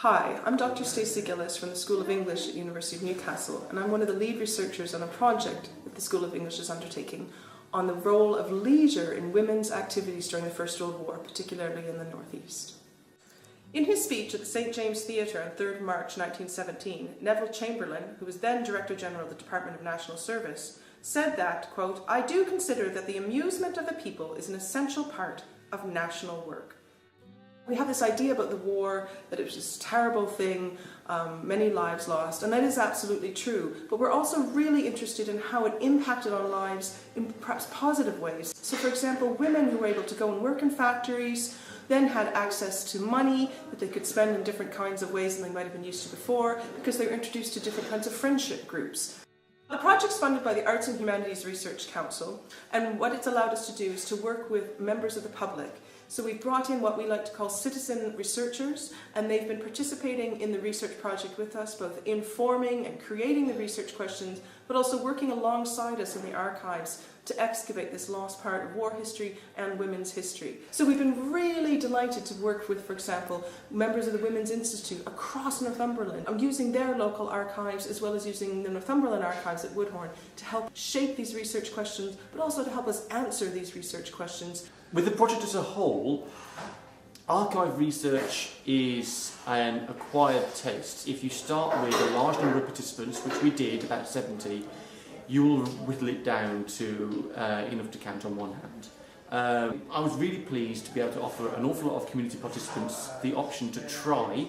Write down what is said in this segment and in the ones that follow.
Hi, I'm Dr. Stacey Gillis from the School of English at University of Newcastle, and I'm one of the lead researchers on a project that the School of English is undertaking on the role of leisure in women's activities during the First World War, particularly in the North East. In his speech at the St James Theatre on 3rd March 1917, Neville Chamberlain, who was then Director General of the Department of National Service, said that, quote, "I do consider that the amusement of the people is an essential part of national work." We have this idea about the war, that it was this terrible thing, many lives lost, and that is absolutely true. But we're also really interested in how it impacted on lives in perhaps positive ways. So for example, women who were able to go and work in factories then had access to money that they could spend in different kinds of ways than they might have been used to before, because they were introduced to different kinds of friendship groups. The project's funded by the Arts and Humanities Research Council, and what it's allowed us to do is to work with members of the public. So we've brought in what we like to call citizen researchers, and they've been participating in the research project with us, both informing and creating the research questions, but also working alongside us in the archives to excavate this lost part of war history and women's history. So we've been really delighted to work with, for example, members of the Women's Institute across Northumberland, using their local archives as well as using the Northumberland archives at Woodhorn to help shape these research questions, but also to help us answer these research questions. With the project as a whole, archive research is an acquired taste. If you start with a large number of participants, which we did, about 70, you will whittle it down to enough to count on one hand. I was really pleased to be able to offer an awful lot of community participants the option to try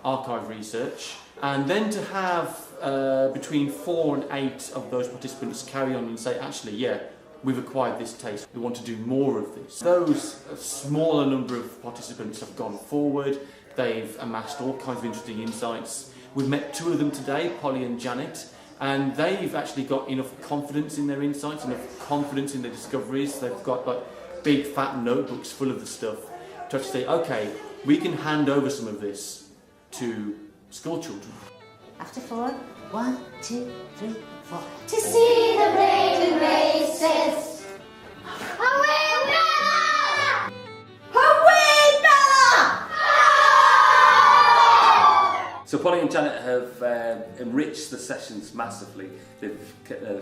archive research, and then to have between 4 and 8 of those participants carry on and say, actually, yeah, we've acquired this taste, we want to do more of this. Those smaller number of participants have gone forward, they've amassed all kinds of interesting insights. We've met 2 of them today, Polly and Janet, and they've actually got enough confidence in their insights, enough confidence in their discoveries. They've got like big fat notebooks full of the stuff to actually say, okay, we can hand over some of this to school children. After 4, 1, 2, 3, 4. To see the blazing races. Away, Bella! Away, Bella! So Polly and Janet have enriched the sessions massively. They've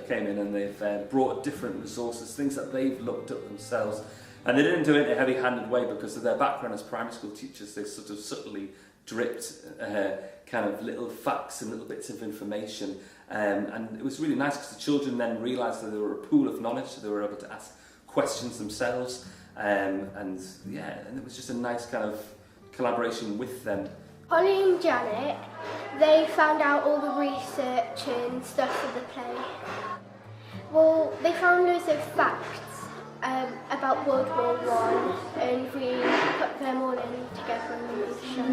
came in and they've brought different resources, things that they've looked up themselves. And they didn't do it in a heavy-handed way because of their background as primary school teachers. They sort of subtly dripped kind of little facts and little bits of information. And it was really nice because the children then realised that they were a pool of knowledge, so they were able to ask questions themselves. And it was just a nice kind of collaboration with them. Polly and Janet, they found out all the research and stuff for the play. Well, they found loads of facts about World War I, and we put them all in together and made the show.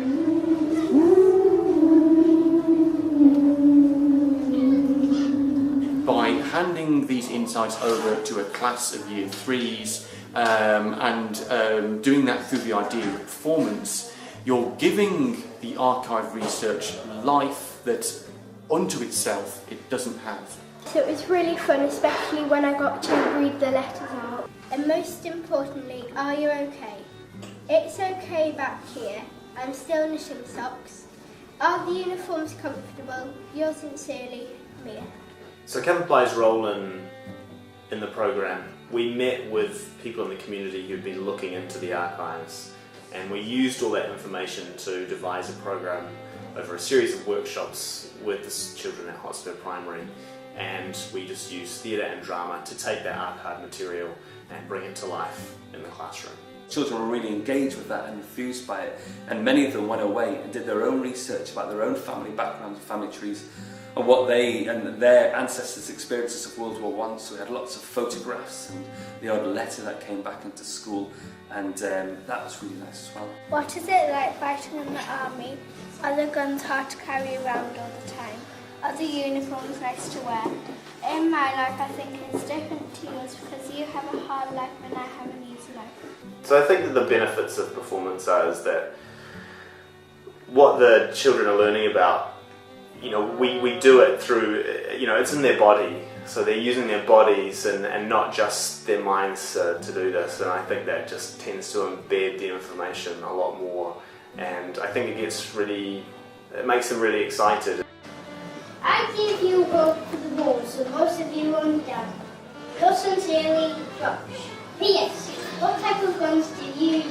By handing these insights over to a class of Year 3s and doing that through the idea of performance, you're giving the archive research life that unto itself it doesn't have. So it was really fun, especially when I got to read the letters out. And most importantly, are you okay? It's okay back here. I'm still knitting socks. Are the uniforms comfortable? Yours sincerely, Mia. So Kevin Ply's role in the programme, we met with people in the community who'd been looking into the archives, and we used all that information to devise a program over a series of workshops with the children at Hotspur Primary, and we just used theatre and drama to take that archive material and bring it to life in the classroom. Children were really engaged with that and enthused by it, and many of them went away and did their own research about their own family backgrounds, family trees, and what they and their ancestors' experiences of World War I. So we had lots of photographs and the odd letter that came back into school, and that was really nice as well. What is it like fighting in the army? Are the guns hard to carry around all the time? Are the uniforms nice to wear? In my life, I think it's different to yours because you have a hard life and I have an easy life. So I think that the benefits of performance is that what the children are learning about, we do it through, it's in their body. So they're using their bodies and not just their minds to do this. And I think that just tends to embed the information a lot more and I think it makes them really excited. I give you a vote for the wall, so most of you run down. Yours sincerely, Josh. P.S. What type of guns do you use?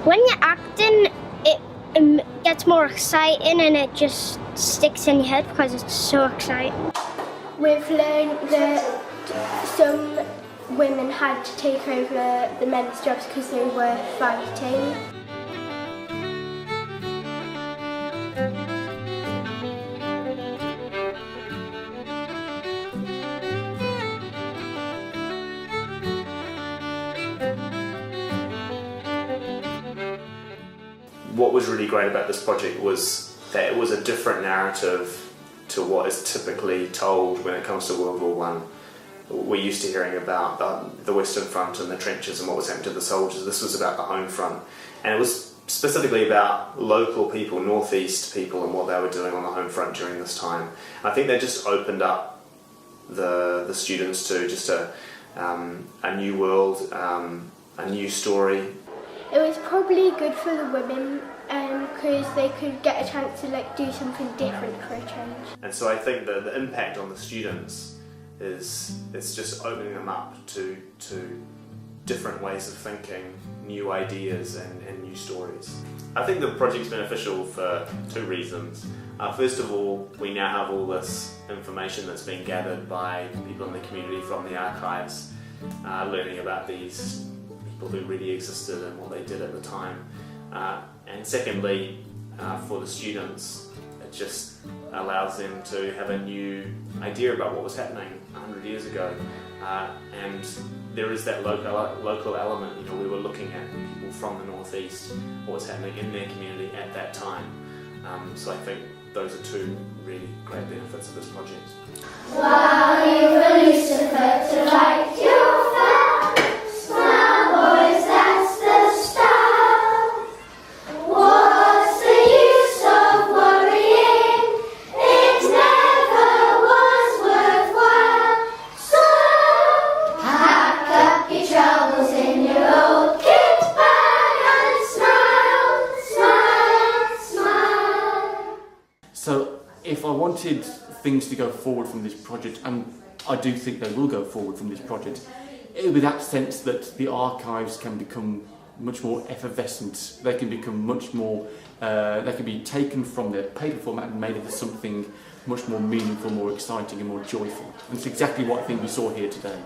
When you're acting, it gets more exciting and it just sticks in your head because it's so exciting. We've learned that some women had to take over the men's jobs because they were fighting. What was really great about this project was that it was a different narrative to what is typically told when it comes to World War One. We're used to hearing about the Western Front and the trenches and what was happening to the soldiers. This was about the home front, and it was specifically about local people, northeast people, and what they were doing on the home front during this time. I think that just opened up the students to just a new world, a new story. It was probably good for the women because they could get a chance to do something different for a change. And so I think that the impact on the students is it's just opening them up to different ways of thinking, new ideas and new stories. I think the project's beneficial for two reasons. First of all, we now have all this information that's been gathered by people in the community from the archives, learning about these people who really existed and what they did at the time. And secondly, for the students, it just allows them to have a new idea about what was happening 100 years ago. And there is that local element. You know, we were looking at people from the northeast, what was happening in their community at that time. So I think those are two really great benefits of this project. While you were Lucifer to light your fire, smile boys, that's the style. What's the use of worrying? It never was worthwhile. So pack up your troubles in your old kit bag and smile, smile, smile. So if I wanted things to go forward from this project, and I do think they will go forward from this project, it would be that sense that the archives can become much more effervescent. They can become much more, they can be taken from their paper format and made into something much more meaningful, more exciting and more joyful. And it's exactly what I think we saw here today.